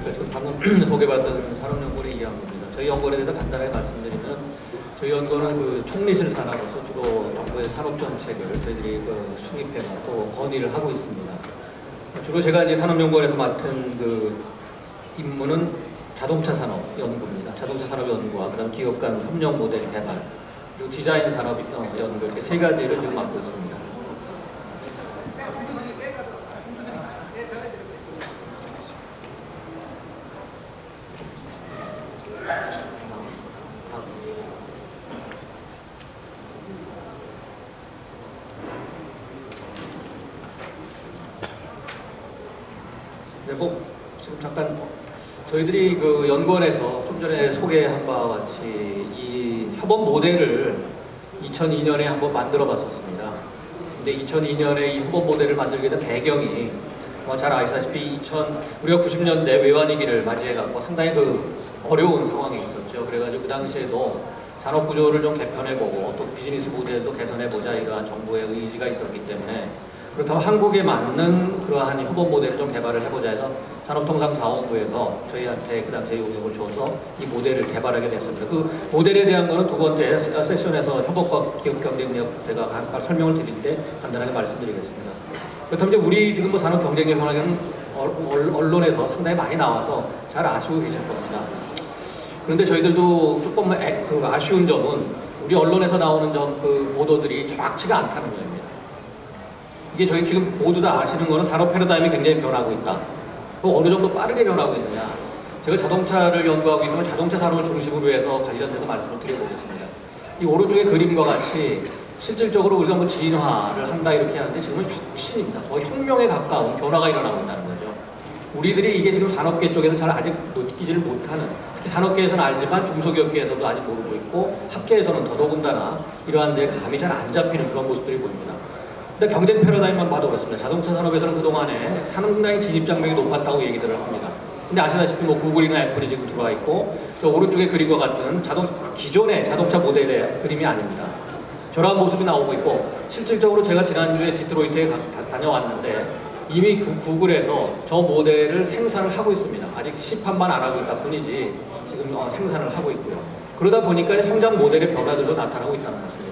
안녕하십니까. 지금 방금 소개받은 산업연구원의 이양구입니다. 저희 연구원에 대해서 간단하게 말씀드리면 저희 연구원은 그 총리실 산하로서 주로 정부의 산업정책을 저희들이 수립해가 또 건의를 하고 있습니다. 주로 제가 이제 산업연구원에서 맡은 그 임무는 자동차 산업 연구입니다. 자동차 산업 연구와 그다음 기업 간 협력 모델 개발 그리고 디자인 산업 연구 이렇게 세 가지를 지금 맡고 있습니다. 네, 지금 잠깐 저희들이 그 연구원에서 좀 전에 소개한 바와 같이 이 협업 모델을 2002년에 한번 만들어 봤었습니다. 근데 2002년에 이 협업 모델을 만들게 된 배경이 잘 아시다시피 우리가 90년대 외환위기를 맞이해 갖고 상당히 그 어려운 상황이 있었죠. 그래가지고 그 당시에도 산업 구조를 좀 개편해보고 또 비즈니스 모델도 개선해보자 이러한 정부의 의지가 있었기 때문에 그렇다면 한국에 맞는 그러한 협업 모델을 좀 개발을 해보자 해서 산업통상자원부에서 저희한테 그 당시에 용역을 줘서 이 모델을 개발하게 됐습니다. 그 모델에 대한 거는 두 번째 세션에서 협업과 기업 경쟁력 제가 설명을 드릴 때 간단하게 말씀드리겠습니다. 그렇다면 이제 우리 지금 뭐 산업 경쟁력 현황은 언론에서 상당히 많이 나와서 잘 아시고 계실 겁니다. 그런데 저희들도 조금 아쉬운 점은 우리 언론에서 나오는 그 보도들이 정확치가 않다는 점입니다. 이게 저희 지금 모두 다 아시는 거는 산업 패러다임이 굉장히 변하고 있다. 어느 정도 빠르게 변하고 있느냐. 제가 자동차를 연구하고 있는 자동차 산업을 중심으로 해서 관련돼서 말씀을 드려보겠습니다. 이 오른쪽의 그림과 같이 실질적으로 우리가 뭐 진화를 한다 이렇게 하는데 지금은 혁신입니다. 거의 혁명에 가까운 변화가 일어나고 있다는 거죠. 우리들이 이게 지금 산업계 쪽에서 잘 아직 느끼지를 못하는, 특히 산업계에서는 알지만 중소기업계에서도 아직 모르고 있고 학계에서는 더더군다나 이러한 데 감이 잘 안 잡히는 그런 모습들이 보입니다. 근데 경쟁 패러다임만 봐도 그렇습니다. 자동차 산업에서는 그동안에 상당히 진입장벽이 높았다고 얘기들을 합니다. 근데 아시다시피 뭐 구글이나 애플이 지금 들어와 있고 저 오른쪽의 그림과 같은 기존의 자동차 모델의 그림이 아닙니다. 저런 모습이 나오고 있고 실질적으로 제가 지난주에 디트로이트에 다녀왔는데 이미 구글에서 저 모델을 생산을 하고 있습니다. 아직 시판만 안 하고 있다 뿐이지 지금 생산을 하고 있고요. 그러다 보니까 성장 모델의 변화들도 나타나고 있다는 것입니다.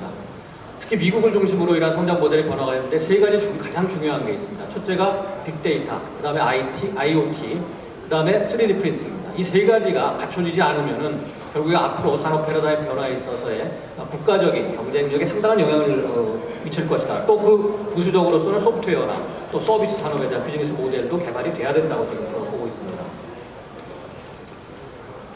특히 미국을 중심으로 이러한 성장 모델의 변화가 있는데 세 가지 가장 중요한 게 있습니다. 첫째가 빅데이터, 그 다음에 IoT, 그 다음에 3D 프린팅입니다. 이 세 가지가 갖춰지지 않으면은 결국에 앞으로 산업 패러다임 변화에 있어서의 국가적인 경쟁력에 상당한 영향을 미칠 것이다. 또 그 부수적으로서는 소프트웨어나 또 서비스 산업에 대한 비즈니스 모델도 개발이 돼야 된다고 지금 보고 있습니다.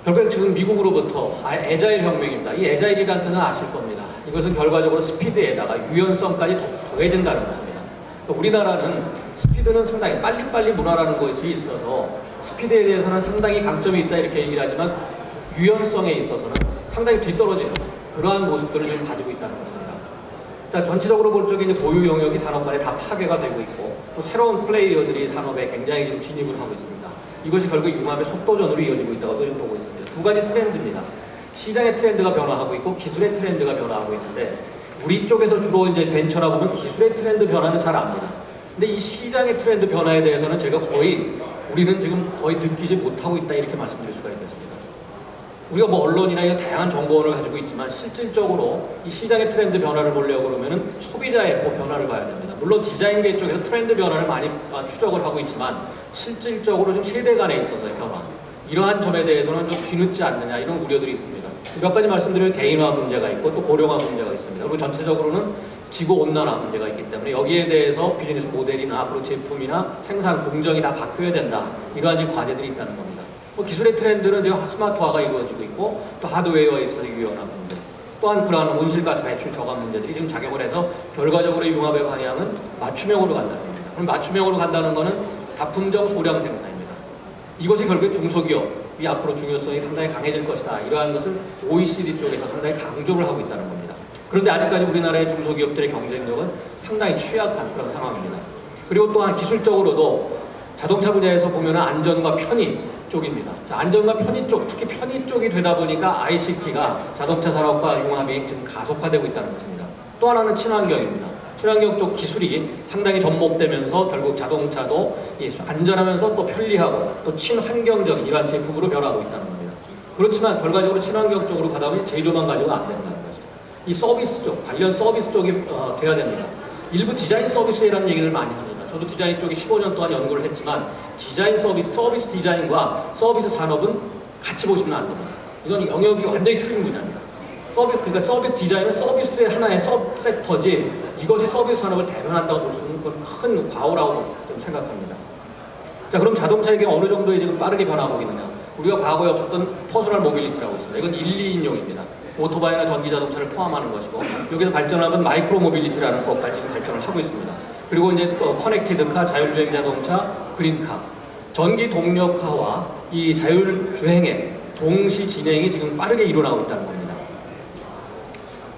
결국 지금 미국으로부터 애자일 혁명입니다. 이 애자일이라는 뜻은 아실 겁니다. 이것은 결과적으로 스피드에다가 유연성까지 더해진다는 것입니다. 그러니까 우리나라는 스피드는 상당히 빨리빨리 문화라는 것이 있어서 스피드에 대해서는 상당히 강점이 있다 이렇게 얘기를 하지만 유연성에 있어서는 상당히 뒤떨어지는 그러한 모습들을 지금 가지고 있다는 것입니다. 자, 전체적으로 볼 적에 이제 고유 영역이 산업 간에 다 파괴가 되고 있고 또 새로운 플레이어들이 산업에 굉장히 지금 진입을 하고 있습니다. 이것이 결국 융합의 속도전으로 이어지고 있다고 보고 있습니다. 두 가지 트렌드입니다. 시장의 트렌드가 변화하고 있고 기술의 트렌드가 변화하고 있는데 우리 쪽에서 주로 이제 벤처라 보면 기술의 트렌드 변화는 잘 압니다. 근데 이 시장의 트렌드 변화에 대해서는 제가 우리는 지금 거의 느끼지 못하고 있다 이렇게 말씀드릴 수가 있겠습니다. 우리가 뭐 언론이나 이런 다양한 정보원을 가지고 있지만 실질적으로 이 시장의 트렌드 변화를 보려고 그러면은 소비자의 변화를 봐야 됩니다. 물론 디자인계 쪽에서 트렌드 변화를 많이 추적을 하고 있지만 실질적으로 좀 세대 간에 있어서의 변화 이러한 점에 대해서는 좀 뒤늦지 않느냐 이런 우려들이 있습니다. 몇 가지 말씀드리면 개인화 문제가 있고 또 고령화 문제가 있습니다. 그리고 전체적으로는 지구온난화 문제가 있기 때문에 여기에 대해서 비즈니스 모델이나 앞으로 제품이나 생산 공정이 다 바뀌어야 된다 이러한 지금 과제들이 있다는 겁니다. 기술의 트렌드는 지금 스마트화가 이루어지고 있고 또 하드웨어에 있어서 유연한 문제 또한 그러한 온실가스 배출 저감 문제들이 지금 작용을 해서 결과적으로 융합의 방향은 맞춤형으로 간다는 겁니다. 그럼 맞춤형으로 간다는 것은 다품종 소량 생산입니다. 이것이 결국에 중소기업이 앞으로 중요성이 상당히 강해질 것이다. 이러한 것을 OECD 쪽에서 상당히 강조를 하고 있다는 겁니다. 그런데 아직까지 우리나라의 중소기업들의 경쟁력은 상당히 취약한 그런 상황입니다. 그리고 또한 기술적으로도 자동차 분야에서 보면 안전과 편의 쪽입니다. 자, 안전과 편의 쪽, 특히 편의 쪽이 되다 보니까 ICT가 자동차 산업과 융합이 지금 가속화되고 있다는 것입니다. 또 하나는 친환경입니다. 친환경 쪽 기술이 상당히 접목되면서 결국 자동차도 안전하면서 또 편리하고 또 친환경적인 이러한 제품으로 변하고 있다는 겁니다. 그렇지만 결과적으로 친환경 쪽으로 가다 보니 제조만 가지고 안 된다는 거죠. 이 서비스 쪽, 관련 서비스 쪽이 돼야 됩니다. 일부 디자인 서비스라는 얘기를 많이 합니다. 저도 디자인 쪽에 15년 동안 연구를 했지만 디자인 서비스 디자인과 서비스 산업은 같이 보시면 안 됩니다. 이건 영역이 완전히 틀린 분야입니다. 그러니까 서비스 디자인은 서비스의 하나의 서브섹터지 이것이 서비스 산업을 대변한다고 볼 수 있는 건 큰 과오라고 좀 생각합니다. 자, 그럼 자동차에게 어느 정도의 지금 빠르게 변하고 있느냐? 우리가 과거에 없었던 퍼스널 모빌리티라고 있습니다. 이건 1, 2인용입니다. 오토바이나 전기 자동차를 포함하는 것이고 여기서 발전하면 마이크로 모빌리티라는 것까지 지금 발전을 하고 있습니다. 그리고 이제 커넥티드카, 자율주행 자동차, 그린카, 전기 동력화와 이 자율주행의 동시 진행이 지금 빠르게 일어나고 있다는 겁니다.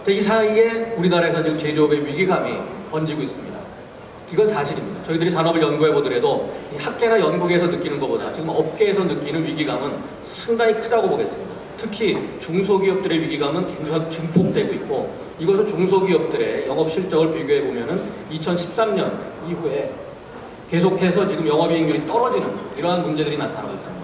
이 사이에 우리나라에서 지금 제조업의 위기감이 번지고 있습니다. 이건 사실입니다. 저희들이 산업을 연구해 보더라도 학계나 연구에서 느끼는 것보다 지금 업계에서 느끼는 위기감은 상당히 크다고 보겠습니다. 특히 중소기업들의 위기감은 굉장히 증폭되고 있고 이것을 중소기업들의 영업 실적을 비교해 보면은 2013년 이후에 계속해서 지금 영업이익률이 떨어지는 이러한 문제들이 나타나고 있다는 겁니다.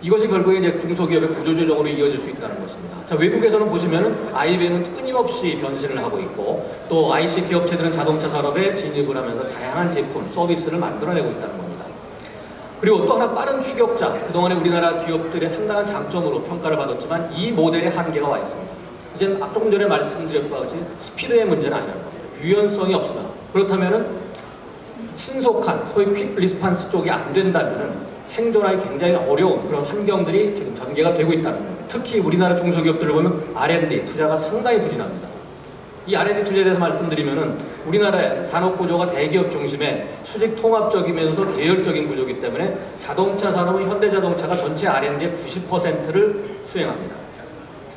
이것이 결국에 이제 중소기업의 구조조정으로 이어질 수 있다는 것입니다. 자, 외국에서는 보시면은 IBM은 끊임없이 변신을 하고 있고 또 ICT 업체들은 자동차 산업에 진입을 하면서 다양한 제품, 서비스를 만들어내고 있다는 겁니다. 그리고 또 하나 빠른 추격자, 그동안에 우리나라 기업들의 상당한 장점으로 평가를 받았지만 이 모델의 한계가 와 있습니다. 이제 조금 전에 말씀드린 바와 같이 스피드의 문제는 아니라는 겁니다. 유연성이 없으면 그렇다면은 신속한 소위 퀵 리스판스 쪽이 안 된다면은 생존하기 굉장히 어려운 그런 환경들이 지금 전개가 되고 있다는 겁니다. 특히 우리나라 중소기업들을 보면 R&D 투자가 상당히 부진합니다. 이 R&D 투자에 대해서 말씀드리면은 우리나라의 산업 구조가 대기업 중심의 수직 통합적이면서 계열적인 구조이기 때문에 자동차 산업은 현대자동차가 전체 R&D의 90%를 수행합니다.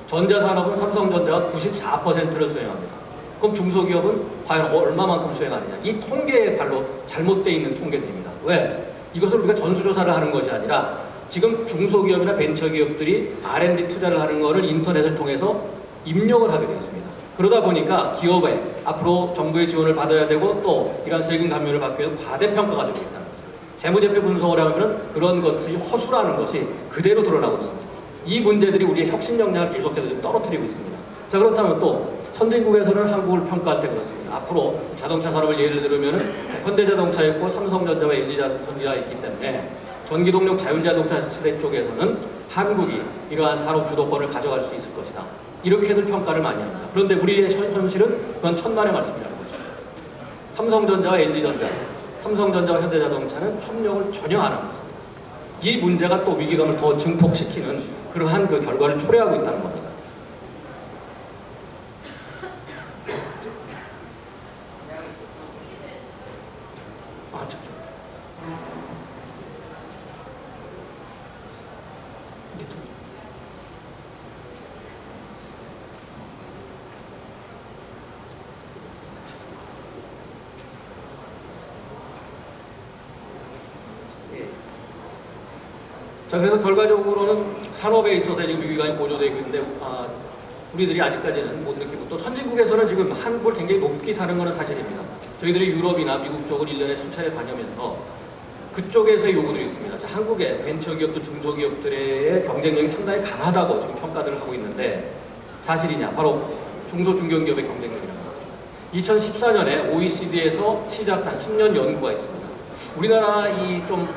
전자산업은 삼성전자가 94%를 수행합니다. 그럼 중소기업은 과연 얼마만큼 수행하느냐? 이 통계에 발로 잘못되어 있는 통계들입니다. 왜? 이것을 우리가 전수조사를 하는 것이 아니라 지금 중소기업이나 벤처기업들이 R&D 투자를 하는 것을 인터넷을 통해서 입력을 하게 되어 있습니다. 그러다 보니까 기업에 앞으로 정부의 지원을 받아야 되고 또 이런 세금 감면을 받기 위해서 과대평가가 되고 있다는 거죠. 재무제표 분석을 하면 그런 것이 허술하는 것이 그대로 드러나고 있습니다. 이 문제들이 우리의 혁신 역량을 계속해서 지금 떨어뜨리고 있습니다. 자, 그렇다면 또 선진국에서는 한국을 평가할 때 그렇습니다. 앞으로 자동차 산업을 예를 들면 현대자동차 있고 삼성전자와 LG전기가 있기 때문에 전기동력 자율자동차 시대 쪽에서는 한국이 이러한 산업 주도권을 가져갈 수 있을 것이다. 이렇게들 평가를 많이 합니다. 그런데 우리의 현실은 그건 천만의 말씀이라는 거죠. 삼성전자와 LG전자, 삼성전자와 현대자동차는 협력을 전혀 안 하고 있습니다. 이 문제가 또 위기감을 더 증폭시키는 그러한 그 결과를 초래하고 있다는 겁니다. 자, 그래서 결과적으로는 산업에 있어서 지금 위기감이 고조되고 있는데 우리들이 아직까지는 못 느끼고 또 선진국에서는 지금 한국을 굉장히 높게 사는 것은 사실입니다. 저희들이 유럽이나 미국 쪽을 1년에 수차례 다니면서 그쪽에서의 요구들이 있습니다. 자, 한국의 벤처기업들, 중소기업들의 경쟁력이 상당히 강하다고 지금 평가들을 하고 있는데 사실이냐? 바로 중소중견기업의 경쟁력이라는 거죠. 2014년에 OECD에서 시작한 3년 연구가 있습니다. 우리나라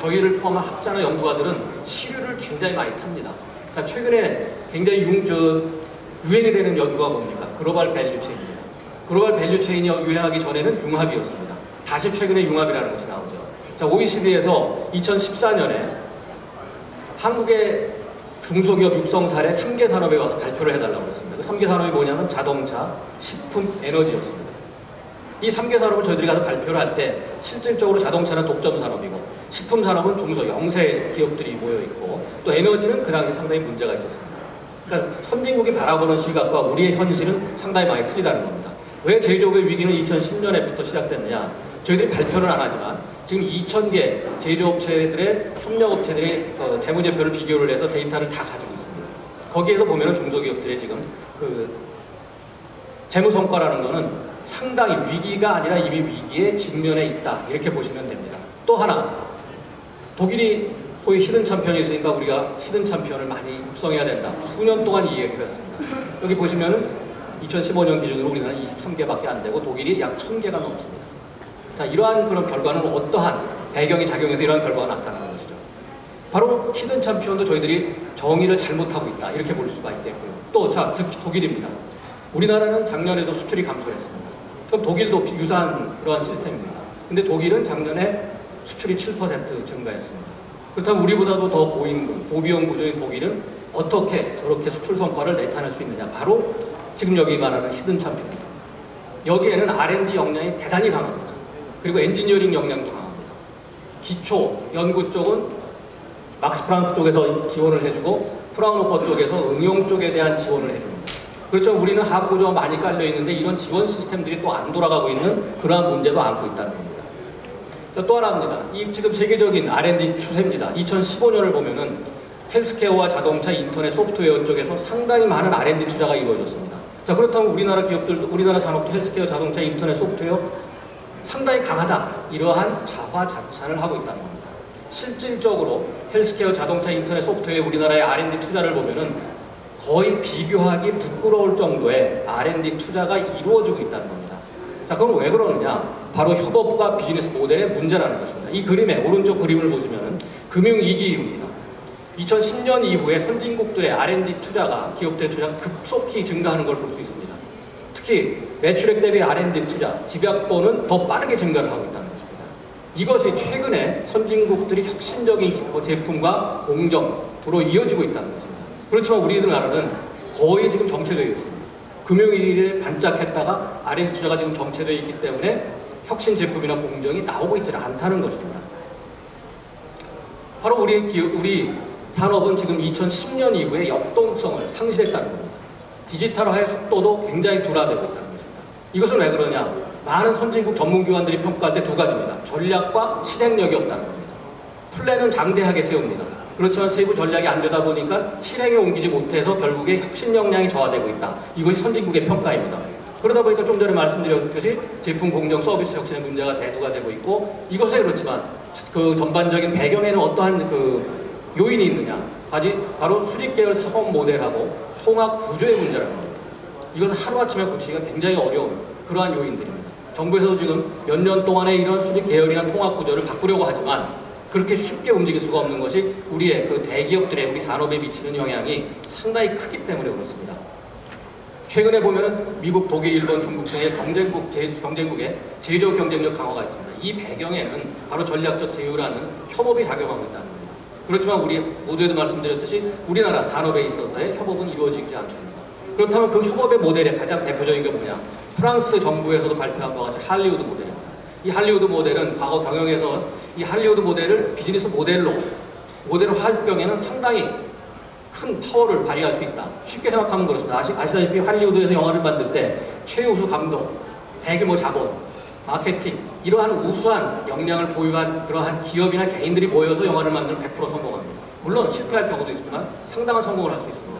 저희를 포함한 학자나 연구가들은 시류를 굉장히 많이 탑니다. 자, 최근에 굉장히 유행이 되는 연구가 뭡니까? 글로벌 밸류 체인입니다. 글로벌 밸류 체인이 유행하기 전에는 융합이었습니다. 다시 최근에 융합이라는 것이 나오죠. 자, OECD에서 2014년에 한국의 중소기업 육성 사례 3개 산업에 와서 발표를 해달라고 했습니다. 그 3개 산업이 뭐냐면 자동차, 식품, 에너지였습니다. 이 3개 산업을 저희들이 가서 발표를 할 때 실질적으로 자동차는 독점 산업이고 식품 산업은 중소 영세 기업들이 모여있고 또 에너지는 그 당시 상당히 문제가 있었습니다. 그러니까 선진국이 바라보는 시각과 우리의 현실은 상당히 많이 틀리다는 겁니다. 왜 제조업의 위기는 2010년에부터 시작됐느냐? 저희들이 발표를 안 하지만 지금 2,000개 제조업체들의 협력업체들의 재무제표를 비교를 해서 데이터를 다 가지고 있습니다. 거기에서 보면은 중소기업들의 지금 그 재무성과라는 거는 상당히 위기가 아니라 이미 위기에 직면해 있다. 이렇게 보시면 됩니다. 또 하나, 독일이 거의 히든 챔피언이 있으니까 우리가 히든 챔피언을 많이 육성해야 된다. 수년 동안 이 얘기를 했습니다. 여기 보시면은 2015년 기준으로 우리나라는 23개밖에 안 되고 독일이 약 1000개가 넘습니다. 자, 이러한 그런 결과는 어떠한 배경이 작용해서 이러한 결과가 나타나는 것이죠. 바로 히든 챔피언도 저희들이 정의를 잘못하고 있다. 이렇게 볼 수가 있겠고요. 또, 자, 특히 독일입니다. 우리나라는 작년에도 수출이 감소했습니다. 그럼 독일도 유사한 그러한 시스템입니다. 근데 독일은 작년에 수출이 7% 증가했습니다. 그렇다면 우리보다도 더 고임금, 고비용 구조인 독일은 어떻게 저렇게 수출 성과를 나타낼 수 있느냐. 바로 지금 여기 말하는 히든 챔피언입니다. 여기에는 R&D 역량이 대단히 강합니다. 그리고 엔지니어링 역량도 강합니다. 기초, 연구 쪽은 막스 프랑크 쪽에서 지원을 해주고 프라운호퍼 쪽에서 응용 쪽에 대한 지원을 해줍니다. 그렇죠. 우리는 하부 구조가 많이 깔려 있는데 이런 지원 시스템들이 또 안 돌아가고 있는 그러한 문제도 안고 있다는 겁니다. 또 하나입니다. 이 지금 세계적인 R&D 추세입니다. 2015년을 보면은 헬스케어와 자동차, 인터넷, 소프트웨어 쪽에서 상당히 많은 R&D 투자가 이루어졌습니다. 자, 그렇다면 우리나라 기업들도, 우리나라 산업도 헬스케어, 자동차, 인터넷, 소프트웨어 상당히 강하다. 이러한 자화자찬을 하고 있다는 겁니다. 실질적으로 헬스케어, 자동차, 인터넷, 소프트웨어 우리나라의 R&D 투자를 보면은 거의 비교하기 부끄러울 정도의 R&D 투자가 이루어지고 있다는 겁니다. 자, 그럼 왜 그러느냐? 바로 협업과 비즈니스 모델의 문제라는 것입니다. 이 그림의 오른쪽 그림을 보시면은 금융위기 이후입니다. 2010년 이후에 선진국들의 R&D 투자가, 기업들 투자가 급속히 증가하는 걸 볼 수 있습니다. 특히 매출액 대비 R&D 투자, 집약도는 더 빠르게 증가를 하고 있다는 것입니다. 이것이 최근에 선진국들이 혁신적인 제품과 공정으로 이어지고 있다는 것입니다. 그렇지만 우리나라는 거의 지금 정체되어 있습니다. 금융위기에 반짝했다가 R&D 투자가 지금 정체되어 있기 때문에 혁신 제품이나 공정이 나오고 있지 않다는 것입니다. 바로 우리 산업은 지금 2010년 이후에 역동성을 상실했다는 겁니다. 디지털화의 속도도 굉장히 둔화되고 있다는 것입니다. 이것은 왜 그러냐? 많은 선진국 전문기관들이 평가할 때 두 가지입니다. 전략과 실행력이 없다는 겁니다. 플랜은 장대하게 세웁니다. 그렇지만 세부 전략이 안 되다 보니까 실행에 옮기지 못해서 결국에 혁신 역량이 저하되고 있다. 이것이 선진국의 평가입니다. 그러다 보니까 좀 전에 말씀드렸듯이 제품 공정 서비스 혁신의 문제가 대두가 되고 있고, 이것에 그렇지만 그 전반적인 배경에는 어떠한 그 요인이 있느냐? 바로 수직 계열 사업 모델하고 통합 구조의 문제라는 겁니다. 이것은 하루아침에 고치기가 굉장히 어려운 그러한 요인들입니다. 정부에서도 지금 몇 년 동안에 이런 수직 계열이나 통합 구조를 바꾸려고 하지만 그렇게 쉽게 움직일 수가 없는 것이 우리의 그 대기업들의 우리 산업에 미치는 영향이 상당히 크기 때문에 그렇습니다. 최근에 보면은 미국, 독일, 일본, 중국 등의 경쟁국의 제조업 경쟁력 강화가 있습니다. 이 배경에는 바로 전략적 제휴라는 협업이 작용하고 있다는 겁니다. 그렇지만 우리 모두에도 말씀드렸듯이 우리나라 산업에 있어서의 협업은 이루어지지 않습니다. 그렇다면 그 협업의 모델의 가장 대표적인 게 뭐냐? 프랑스 정부에서도 발표한 것과 같이 할리우드 모델입니다. 이 할리우드 모델은 과거 경영에서 이 할리우드 모델을 비즈니스 모델로 할 경우에는 상당히 큰 파워를 발휘할 수 있다. 쉽게 생각하면 그렇습니다. 아시다시피 할리우드에서 영화를 만들 때 최우수 감독, 대규모 자본, 마케팅 이러한 우수한 역량을 보유한 그러한 기업이나 개인들이 모여서 영화를 만들면 100% 성공합니다. 물론 실패할 경우도 있지만 상당한 성공을 할 수 있습니다.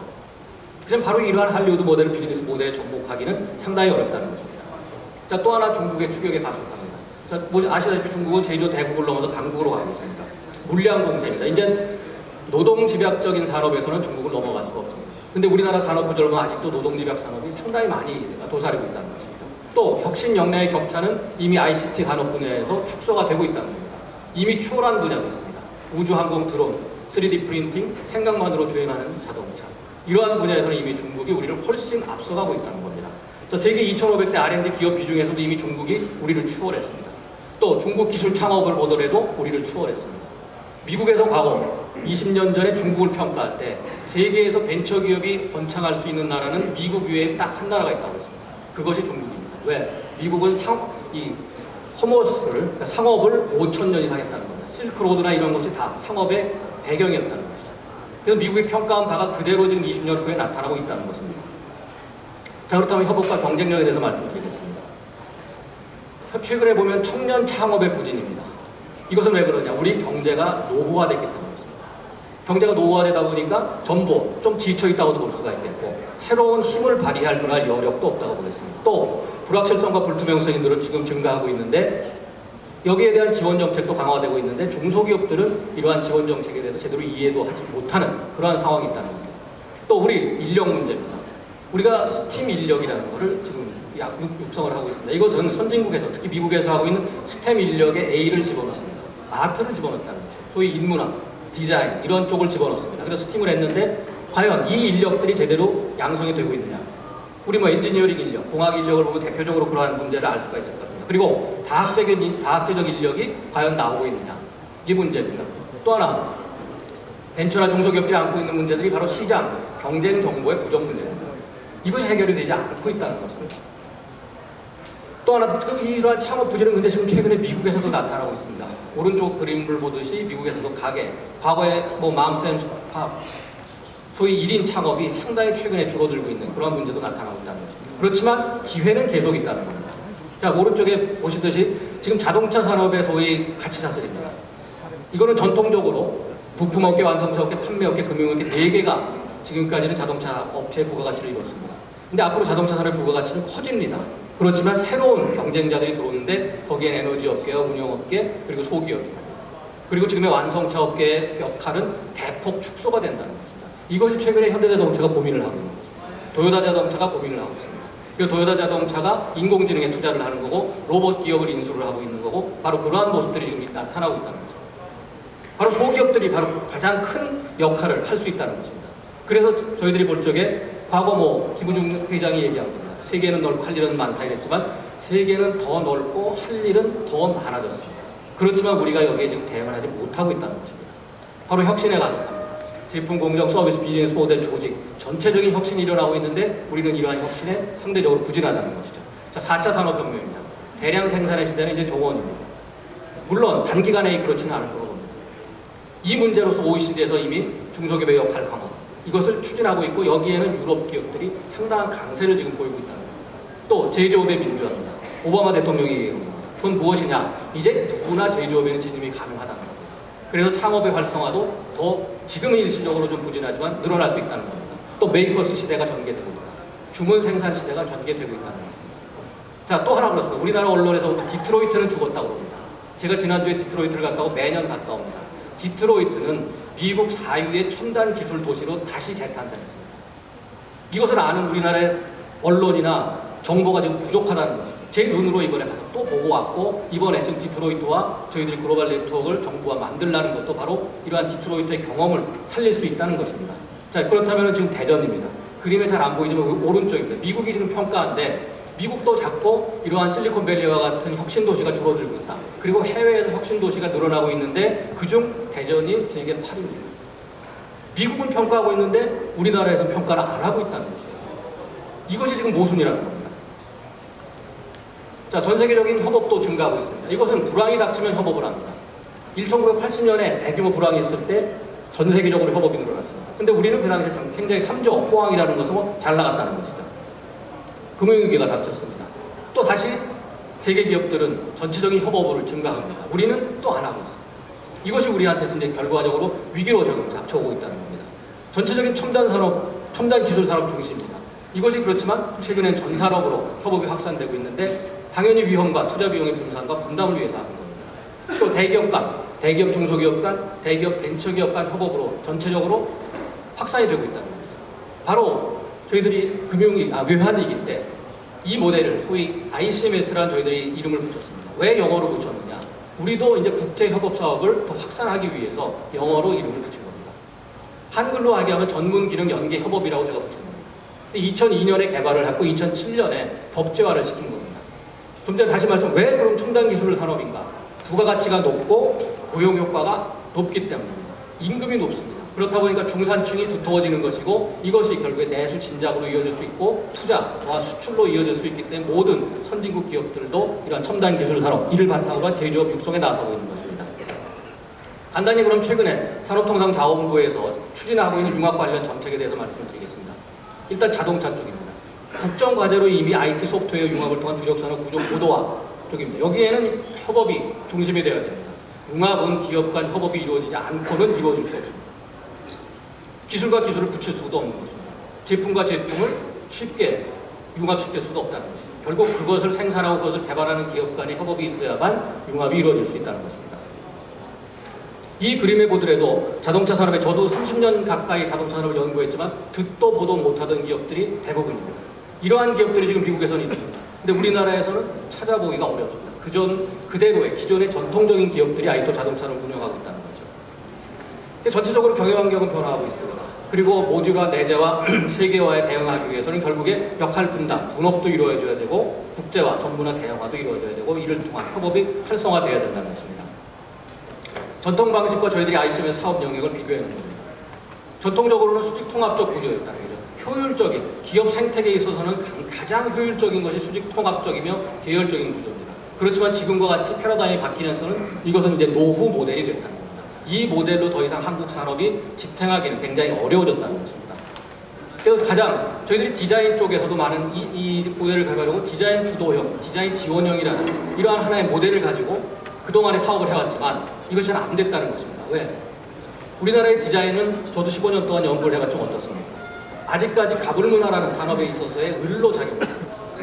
그래서 바로 이러한 할리우드 모델을 비즈니스 모델에 접목하기는 상당히 어렵다는 것입니다. 자, 또 하나 중국의 추격에 가속합니다. 자, 아시다시피 중국은 제조 대국을 넘어서 강국으로 가고 있습니다. 물량 공세입니다. 이제 노동집약적인 산업에서는 중국을 넘어갈 수가 없습니다. 근데 우리나라 산업 구조를 보면 아직도 노동집약 산업이 상당히 많이 도사리고 있다는 것입니다. 또 혁신 역량의 격차는 이미 ICT 산업 분야에서 축소가 되고 있다는 겁니다. 이미 추월한 분야도 있습니다. 우주항공 드론, 3D 프린팅, 생각만으로 주행하는 자동차. 이러한 분야에서는 이미 중국이 우리를 훨씬 앞서가고 있다는 겁니다. 자, 세계 2,500대 R&D 기업 비중에서도 이미 중국이 우리를 추월했습니다. 또 중국 기술 창업을 보더라도 우리를 추월했습니다. 미국에서 과거 20년 전에 중국을 평가할 때 세계에서 벤처기업이 번창할 수 있는 나라는 미국 외에 딱 한 나라가 있다고 했습니다. 그것이 중국입니다. 왜? 미국은 커머스를, 그러니까 상업을 5,000년 이상 했다는 겁니다. 실크로드나 이런 것이 다 상업의 배경이었다는 것이죠. 그래서 미국이 평가한 바가 그대로 지금 20년 후에 나타나고 있다는 것입니다. 자, 그렇다면 협업과 경쟁력에 대해서 말씀드리겠습니다. 최근에 보면 청년 창업의 부진입니다. 이것은 왜 그러냐? 우리 경제가 노후화됐기 때문입니다. 경제가 노후화되다 보니까 전부 좀 지쳐있다고도 볼 수가 있겠고 새로운 힘을 발휘할 그런 여력도 없다고 보겠습니다. 또 불확실성과 불투명성이 지금 증가하고 있는데 여기에 대한 지원 정책도 강화되고 있는데 중소기업들은 이러한 지원 정책에 대해서 제대로 이해도 하지 못하는 그러한 상황이 있다는 거죠. 또 우리 인력 문제입니다. 우리가 스팀 인력이라는 것을 지금 육성을 하고 있습니다. 이것은 선진국에서 특히 미국에서 하고 있는 스템 인력에 A를 집어넣습니다. 아트를 집어넣다는 거죠. 소위 인문학, 디자인 이런 쪽을 집어넣습니다. 그래서 스팀을 했는데 과연 이 인력들이 제대로 양성이 되고 있느냐? 우리 엔지니어링 인력, 공학 인력을 보면 대표적으로 그러한 문제를 알 수가 있을 것 같습니다. 그리고 다학제적 인력이 과연 나오고 있느냐? 이 문제입니다. 또 하나 벤처나 중소기업들이 안고 있는 문제들이 바로 시장, 경쟁 정보의 부족 문제입니다. 이것이 해결이 되지 않고 있다는 것입니다. 또 하나 이러한 창업 부진은 근데 지금 최근에 미국에서도 나타나고 있습니다. 오른쪽 그림을 보듯이 미국에서도 가게, 과거에 맘스앤팝 소위 1인 창업이 상당히 최근에 줄어들고 있는 그런 문제도 나타나고 있다는 것입니다. 그렇지만 기회는 계속 있다는 겁니다. 자, 오른쪽에 보시듯이 지금 자동차 산업의 소위 가치 사슬입니다. 이거는 전통적으로 부품업계, 완성차업계, 판매업계, 금융업계 4개가 지금까지는 자동차 업체의 부가가치를 이뤘습니다. 근데 앞으로 자동차 산업의 부가가치는 커집니다. 그렇지만 새로운 경쟁자들이 들어오는데 거기엔 에너지업계와 운영업계 그리고 소기업입니다. 그리고 지금의 완성차 업계의 역할은 대폭 축소가 된다는 것입니다. 이것이 최근에 현대자동차가 고민을 하고 있는 것입니다. 도요타 자동차가 고민을 하고 있습니다. 그 도요타 자동차가 인공지능에 투자를 하는 거고 로봇 기업을 인수를 하고 있는 거고 바로 그러한 모습들이 지금 나타나고 있다는 거죠. 바로 소기업들이 바로 가장 큰 역할을 할 수 있다는 것입니다. 그래서 저희들이 볼 적에 과거 김우중 회장이 얘기합니다. 세계는 넓고 할 일은 많다 이랬지만 세계는 더 넓고 할 일은 더 많아졌습니다. 그렇지만 우리가 여기에 지금 대응을 하지 못하고 있다는 것입니다. 바로 혁신에 가득합니다. 제품 공정 서비스 비즈니스 모델 조직 전체적인 혁신이 일어나고 있는데 우리는 이러한 혁신에 상대적으로 부진하다는 것이죠. 자, 4차 산업혁명입니다. 대량 생산의 시대는 이제 종언입니다. 물론 단기간에 그렇지는 않을 거로 봅니다. 이 문제로서 OECD에서 이미 중소기업의 역할 강화 이것을 추진하고 있고 여기에는 유럽 기업들이 상당한 강세를 지금 보이고 있다는 겁니다. 또 제조업의 민주화입니다. 오바마 대통령이 얘기합니다. 그건 무엇이냐? 이제 누구나 제조업에는 진입이 가능하다는 겁니다. 그래서 창업의 활성화도 더 지금은 일시적으로 좀 부진하지만 늘어날 수 있다는 겁니다. 또 메이커스 시대가 전개되고 있다. 주문 생산 시대가 전개되고 있다는 겁니다. 자, 또 하나 그렇습니다. 우리나라 언론에서 디트로이트는 죽었다고 합니다. 제가 지난주에 디트로이트를 갔다 오고 매년 갔다 옵니다. 디트로이트는 미국 4위의 첨단 기술 도시로 다시 재탄생했습니다. 이것을 아는 우리나라의 언론이나 정보가 지금 부족하다는 것이죠. 제 눈으로 이번에 가서 또 보고 왔고 이번에 지금 디트로이트와 저희들이 글로벌 네트워크를 정부가 만들라는 것도 바로 이러한 디트로이트의 경험을 살릴 수 있다는 것입니다. 자, 그렇다면 지금 대전입니다. 그림에 잘 안 보이지만 오른쪽입니다. 미국이 지금 평가한데 미국도 작고 이러한 실리콘밸리와 같은 혁신도시가 줄어들고 있다. 그리고 해외에서 혁신도시가 늘어나고 있는데 그중 대전이 세계 8위입니다. 미국은 평가하고 있는데 우리나라에서 평가를 안 하고 있다는 것이죠. 이것이 지금 모순이라는 겁니다. 자, 전 세계적인 협업도 증가하고 있습니다. 이것은 불황이 닥치면 협업을 합니다. 1980년에 대규모 불황이 있을 때 전 세계적으로 협업이 늘어났습니다. 근데 우리는 그 당시에 굉장히 3조 호황이라는 것은 잘 나갔다는 것이죠. 금융위기가 닥쳤습니다. 또 다시 세계 기업들은 전체적인 협업을 증가합니다. 우리는 또 안 하고 있습니다. 이것이 우리한테 이제 결과적으로 위기로 지금 닥쳐오고 있다는 겁니다. 전체적인 첨단 산업, 첨단 기술 산업 중심입니다. 이것이 그렇지만 최근엔 전 산업으로 협업이 확산되고 있는데 당연히 위험과 투자 비용의 분산과 분담을 위해서 하는 겁니다. 또 대기업 간, 대기업 중소기업 간, 대기업 벤처기업 간 협업으로 전체적으로 확산이 되고 있다는 겁니다. 바로 저희들이 외환위기 때 이 모델을 소위 ICMS라는 저희들이 이름을 붙였습니다. 왜 영어로 붙였느냐? 우리도 이제 국제협업 사업을 더 확산하기 위해서 영어로 이름을 붙인 겁니다. 한글로 하게 하면 전문 기능 연계 협업이라고 제가 붙인 겁니다. 2002년에 개발을 했고 2007년에 법제화를 시킨 겁니다. 좀 전에 다시 말씀, 왜 그럼 첨단 기술 산업인가? 부가가치가 높고 고용 효과가 높기 때문입니다. 임금이 높습니다. 그렇다 보니까 중산층이 두터워지는 것이고 이것이 결국에 내수 진작으로 이어질 수 있고 투자와 수출로 이어질 수 있기 때문에 모든 선진국 기업들도 이러한 첨단 기술 산업 이를 바탕으로 한 제조업 육성에 나서고 있는 것입니다. 간단히 그럼 최근에 산업통상자원부에서 추진하고 있는 융합 관련 정책에 대해서 말씀을 드리겠습니다. 일단 자동차 쪽입니다. 국정과제로 이미 IT 소프트웨어 융합을 통한 주력산업 구조 고도화 쪽입니다. 여기에는 협업이 중심이 되어야 됩니다. 융합은 기업 간 협업이 이루어지지 않고는 이루어질 수 없습니다. 기술과 기술을 붙일 수도 없는 것입니다. 제품과 제품을 쉽게 융합시킬 수도 없다는 것입니다. 결국 그것을 생산하고 그것을 개발하는 기업 간의 협업이 있어야만 융합이 이루어질 수 있다는 것입니다. 이 그림에 보더라도 자동차 산업에 저도 30년 가까이 자동차 산업을 연구했지만 듣도 보도 못하던 기업들이 대부분입니다. 이러한 기업들이 지금 미국에서는 있습니다. 근데 우리나라에서는 찾아보기가 어렵습니다. 그대로의 기존의 전통적인 기업들이 아직도 자동차를 운영하고 있다는 거죠. 전체적으로 경영 환경은 변화하고 있습니다. 그리고 모듈화 내재와 세계화에 대응하기 위해서는 결국에 역할 분담, 분업도 이루어져야 되고 국제화, 전문화 대형화도 이루어져야 되고 이를 통한 협업이 활성화되어야 된다는 것입니다. 전통 방식과 저희들이 ICM에서 사업 영역을 비교해 놓은 겁니다. 전통적으로는 수직 통합적 구조였다는 거죠. 효율적인 기업 생태계에 있어서는 가장 효율적인 것이 수직 통합적이며 계열적인 구조입니다. 그렇지만 지금과 같이 패러다임이 바뀌면서는 이것은 이제 노후 모델이 됐다는 겁니다. 이 모델로 더 이상 한국 산업이 지탱하기는 굉장히 어려워졌다는 것입니다. 그래서 가장 저희들이 디자인 쪽에서도 많은 이 모델을 개발하고 디자인 주도형, 디자인 지원형이라는 이러한 하나의 모델을 가지고 그동안에 사업을 해왔지만 이것이 잘 안 됐다는 것입니다. 왜? 우리나라의 디자인은 저도 15년 동안 연구를 해봤지만 어떻습니까? 아직까지 가불문화라는 산업에 있어서의 을로 작용,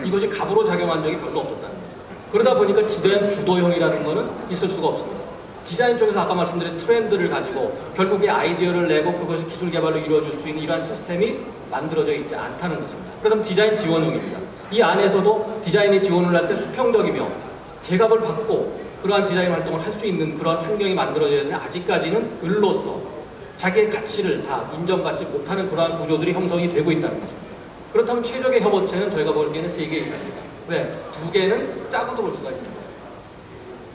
이것이 갑으로 작용한 적이 별로 없었다는 거죠. 그러다 보니까 디자인 주도형이라는 것은 있을 수가 없습니다. 디자인 쪽에서 아까 말씀드린 트렌드를 가지고 결국에 아이디어를 내고 그것이 기술 개발로 이루어질 수 있는 이러한 시스템이 만들어져 있지 않다는 것입니다. 그래서 디자인 지원형입니다. 이 안에서도 디자인이 지원을 할 때 수평적이며 제값을 받고 그러한 디자인 활동을 할 수 있는 그런 환경이 만들어져야 되는데 아직까지는 을로서 자기의 가치를 다 인정받지 못하는 그러한 구조들이 형성이 되고 있다는 거죠. 그렇다면 최적의 협업체는 저희가 보기에는 3개 이상입니다. 왜? 2개는 작아도 볼 수가 있습니다.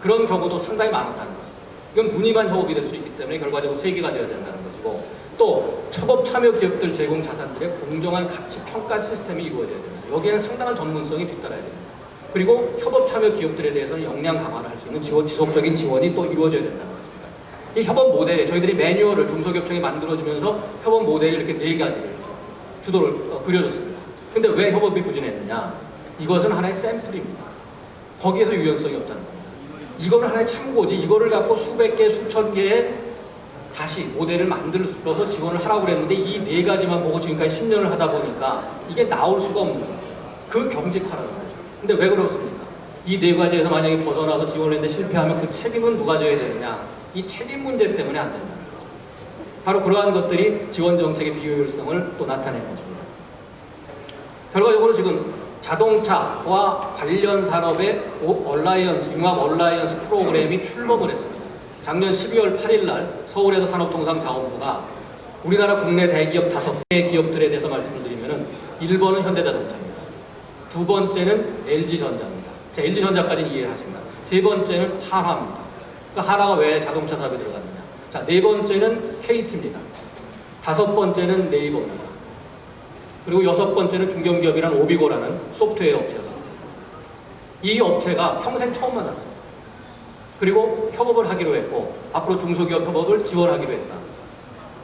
그런 경우도 상당히 많았다는 거죠. 이건 무늬만 협업이 될 수 있기 때문에 결과적으로 3개가 되어야 된다는 것이고 또 협업 참여 기업들 제공 자산들의 공정한 가치 평가 시스템이 이루어져야 됩니다. 여기에는 상당한 전문성이 뒤따라야 됩니다. 그리고 협업 참여 기업들에 대해서는 역량 강화를 할 수 있는 지속적인 지원이 또 이루어져야 된다는 것입니다. 이 협업 모델에 저희들이 매뉴얼을 중소기업청에 만들어지면서 협업 모델이 이렇게 4가지를 주도를 그려줬습니다. 근데 왜 협업이 부진했느냐? 이것은 하나의 샘플입니다. 거기에서 유연성이 없다는 겁니다. 이거는 하나의 참고지, 이거를 갖고 수백 개, 수천 개의 다시 모델을 만들어서 지원을 하라고 그랬는데 이 4가지만 보고 지금까지 10년을 하다 보니까 이게 나올 수가 없는 거예요. 그 경직화라는 거죠. 근데 왜 그렇습니까? 이 4가지에서 만약에 벗어나서 지원을 했는데 실패하면 그 책임은 누가 져야 되느냐? 이 책임 문제 때문에 안 된다는 거죠. 바로 그러한 것들이 지원 정책의 비효율성을 또 나타내는 것입니다. 결과적으로 지금 자동차와 관련 산업의 얼라이언스, 융합 얼라이언스 프로그램이 출범을 했습니다. 작년 12월 8일 날 서울에서 산업통상자원부가 우리나라 국내 대기업 5개 기업들에 대해서 말씀을 드리면은 1번은 현대자동차입니다. 2번째는 LG전자입니다. 자, LG전자까지는 이해하십니다. 3번째는 한화입니다. 그러니까 한화가 왜 자동차 사업에 들어갔느냐. 자, 4번째는 KT입니다. 5번째는 네이버입니다. 그리고 6번째는 중견기업이라는 오비고라는 소프트웨어 업체였습니다. 이 업체가 평생 처음 만났습니다. 그리고 협업을 하기로 했고 앞으로 중소기업 협업을 지원하기로 했다.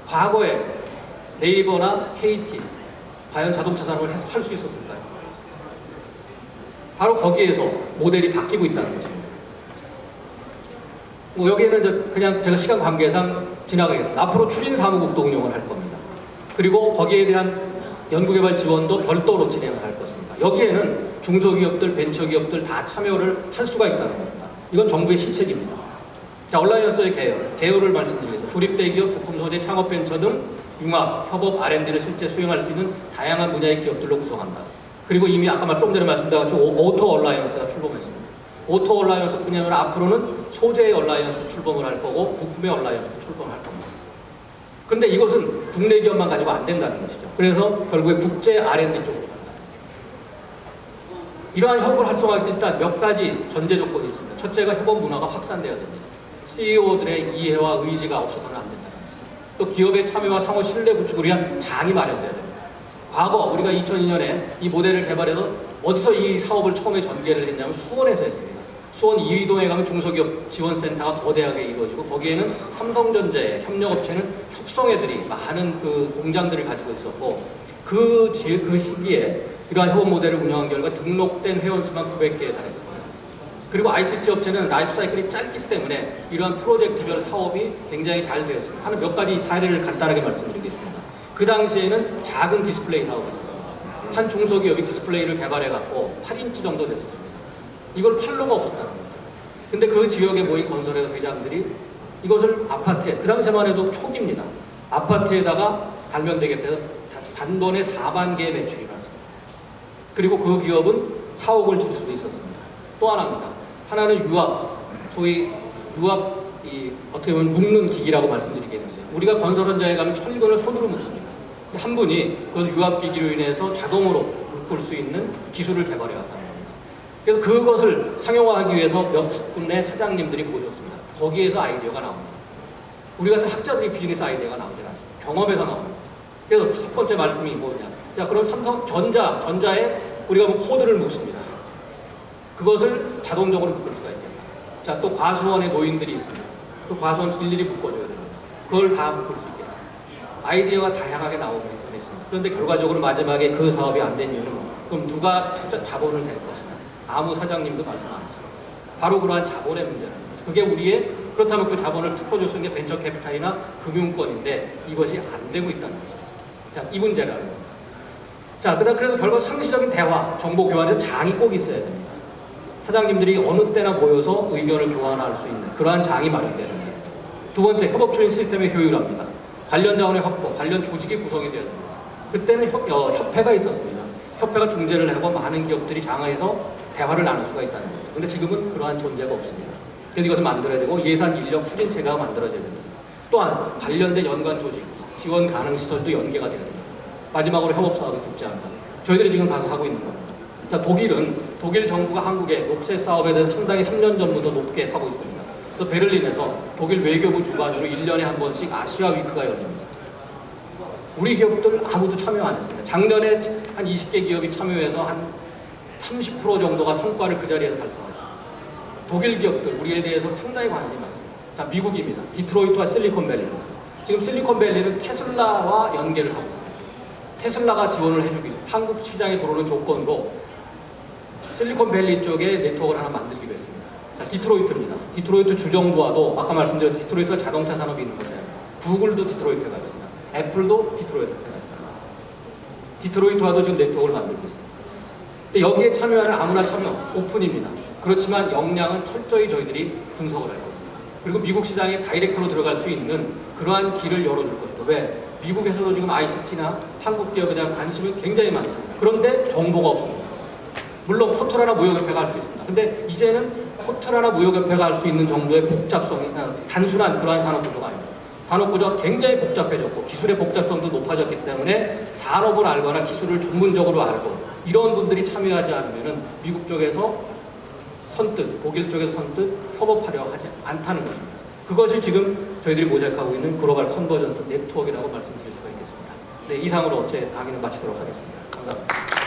과거에 네이버나 KT 과연 자동차 산업을 할 수 있었을까요? 바로 거기에서 모델이 바뀌고 있다는 것입니다. 뭐 여기에는 그냥 제가 시간 관계상 지나가겠습니다. 앞으로 추진 사무국도 운영을 할 겁니다. 그리고 거기에 대한 연구개발 지원도 별도로 진행을 할 것입니다. 여기에는 중소기업들, 벤처기업들 다 참여를 할 수가 있다는 겁니다. 이건 정부의 실책입니다. 자, 얼라이언스의 개요를 말씀드리겠습니다. 조립대기업, 부품소재, 창업벤처 등 융합, 협업, R&D를 실제 수행할 수 있는 다양한 분야의 기업들로 구성한다. 그리고 이미 아까 조금 전에 말씀드린 것처럼 오토 얼라이언스가 출범했습니다. 오토 얼라이언스뿐이 아니라 앞으로는 소재의 얼라이언스 출범을 할 거고 부품의 얼라이언스 출범할 겁니다. 그런데 이것은 국내 기업만 가지고 안 된다는 것이죠. 그래서 결국에 국제 R&D 쪽으로 간다. 이러한 협업을 활성화하기 일단 몇 가지 전제 조건이 있습니다. 첫째가 협업 문화가 확산돼야 됩니다. CEO들의 이해와 의지가 없어서는 안 된다는 것이죠. 또 기업의 참여와 상호 신뢰 구축을 위한 장이 마련돼야 됩니다. 과거 우리가 2002년에 이 모델을 개발해서 어디서 이 사업을 처음에 전개를 했냐면 수원에서 했습니다. 수원 이의동에 가면 중소기업 지원센터가 거대하게 이루어지고 거기에는 삼성전자의 협력업체는 협성회들이 많은 그 공장들을 가지고 있었고 그 시기에 이러한 협업 모델을 운영한 결과 등록된 회원수만 900개에 달했습니다. 그리고 ICT 업체는 라이프 사이클이 짧기 때문에 이러한 프로젝트별 사업이 굉장히 잘 되었습니다. 하는 몇 가지 사례를 간단하게 말씀드리겠습니다. 그 당시에는 작은 디스플레이 사업이 있었습니다. 한 중소기업이 디스플레이를 개발해갖고 8인치 정도 됐었습니다. 이걸 팔 로가 없었다는 거죠. 근데 그 지역에 모인 건설회사 회장들이 이것을 아파트에, 그 당시만 해도 초기입니다. 아파트에다가 달면 되겠다 해서 단번에 4만 개의 매출이 났습니다. 그리고 그 기업은 4억을 줄 수도 있었습니다. 또 하나입니다. 하나는 유압, 소위 유압, 어떻게 보면 묶는 기기라고 말씀드리겠는데, 우리가 건설 현장에 가면 철근을 손으로 묶습니다. 근데 한 분이 그 유압 기기로 인해서 자동으로 묶을 수 있는 기술을 개발해 왔다는 겁니다. 그래서 그것을 상용화하기 위해서 몇 군데 사장님들이 모였습니다. 거기에서 아이디어가 나옵니다. 우리 같은 학자들이 비즈니스 아이디어가 나오지 않습니다. 경험에서 나옵니다. 그래서 첫 번째 말씀이 뭐냐. 자, 그럼 전자에 우리가 뭐 코드를 묶습니다. 그것을 자동적으로 묶을 수가 있겠다. 자, 또 과수원에 노인들이 있습니다. 그 과수원 일일이 묶어줘야 됩니다. 그걸 다 묶을 수 있겠다. 아이디어가 다양하게 나오고 있습니다. 그런데 결과적으로 마지막에 그 사업이 안 된 이유는 그럼 누가 자본을 댈 것이냐. 아무 사장님도 말씀 안 했습니다. 바로 그러한 자본의 문제라는 거죠. 그게 우리의, 그렇다면 그 자본을 특허줄 수 있는 게 벤처 캐피탈이나 금융권인데 이것이 안 되고 있다는 것이죠. 자, 이 문제라는 겁니다. 자, 그래서 결국 상시적인 대화, 정보 교환에서 장이 꼭 있어야 됩니다. 사장님들이 어느 때나 모여서 의견을 교환할 수 있는 그러한 장이 마련되는 거예요. 두 번째, 협업추진 시스템의 효율화입니다. 관련 자원의 확보, 관련 조직이 구성이 되어야 됩니다. 그때는 협회가 있었습니다. 협회가 중재를 하고 많은 기업들이 장에서 대화를 나눌 수가 있다는 거죠. 근데 지금은 그러한 존재가 없습니다. 그래서 이것을 만들어야 되고 예산, 인력, 추진체가 만들어져야 됩니다. 또한 관련된 연관 조직, 지원 가능 시설도 연계가 되어야 됩니다. 마지막으로 협업사업이 굳지 않다. 저희들이 지금 하고 있는 겁니다. 자, 독일 정부가 한국의 녹색 사업에 대해서 상당히 3년 전부터 높게 하고 있습니다. 그래서 베를린에서 독일 외교부 주관으로 1년에 한 번씩 아시아 위크가 열립니다. 우리 기업들 아무도 참여 안 했습니다. 작년에 한 20개 기업이 참여해서 한 30% 정도가 성과를 그 자리에서 달성했습니다. 독일 기업들, 우리에 대해서 상당히 관심이 많습니다. 자, 미국입니다. 디트로이트와 실리콘밸리입니다. 지금 실리콘밸리는 테슬라와 연계를 하고 있습니다. 테슬라가 지원을 해주기, 한국 시장에 들어오는 조건으로 실리콘밸리 쪽에 네트워크를 하나 만들기로 했습니다. 자, 디트로이트입니다. 디트로이트 주정부와도 아까 말씀드린 디트로이트가 자동차 산업이 있는 곳이에요. 구글도 디트로이트가 있습니다. 애플도 디트로이트가 있습니다. 디트로이트와도 지금 네트워크를 만들고 있습니다. 여기에 참여하는 아무나 참여, 오픈입니다. 그렇지만 역량은 철저히 저희들이 분석을 할 겁니다. 그리고 미국 시장에 다이렉트로 들어갈 수 있는 그러한 길을 열어줄 것입니다. 왜? 미국에서도 지금 ICT나 한국 기업에 대한 관심이 굉장히 많습니다. 그런데 정보가 없습니다. 물론 포트라나 무역협회가 할 수 있습니다. 근데 이제는 포트라나 무역협회가 할 수 있는 정도의 단순한 그러한 산업구조가 아닙니다. 산업구조가 굉장히 복잡해졌고 기술의 복잡성도 높아졌기 때문에 산업을 알거나 기술을 전문적으로 알고 이런 분들이 참여하지 않으면 미국 쪽에서 선뜻, 독일 쪽에서 선뜻 협업하려 하지 않다는 것입니다. 그것이 지금 저희들이 모색하고 있는 글로벌 컨버전스 네트워크라고 말씀드릴 수가 있겠습니다. 네, 이상으로 제 강의는 마치도록 하겠습니다. 감사합니다.